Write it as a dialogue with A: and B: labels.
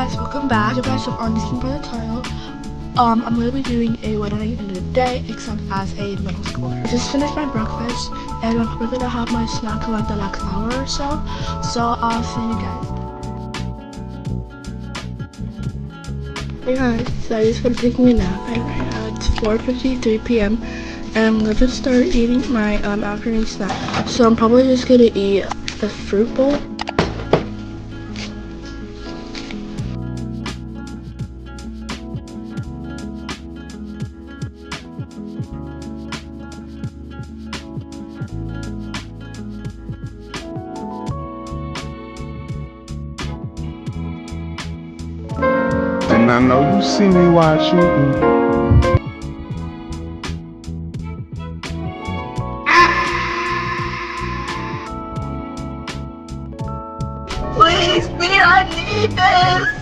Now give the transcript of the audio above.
A: guys, welcome back. You guys have already seen by the title. I'm going to be doing a what I eat in a day, except as a middle schooler. Just finished my breakfast, and I'm probably gonna have my snack in like the next hour or so. So I'll see you guys. Hey guys, so I just want to take me a nap, and right now it's 4:53 p.m. and I'm gonna start eating my afternoon snack. So I'm probably just gonna eat the fruit bowl.
B: And I know you see me watching.
A: Please, me, I need this!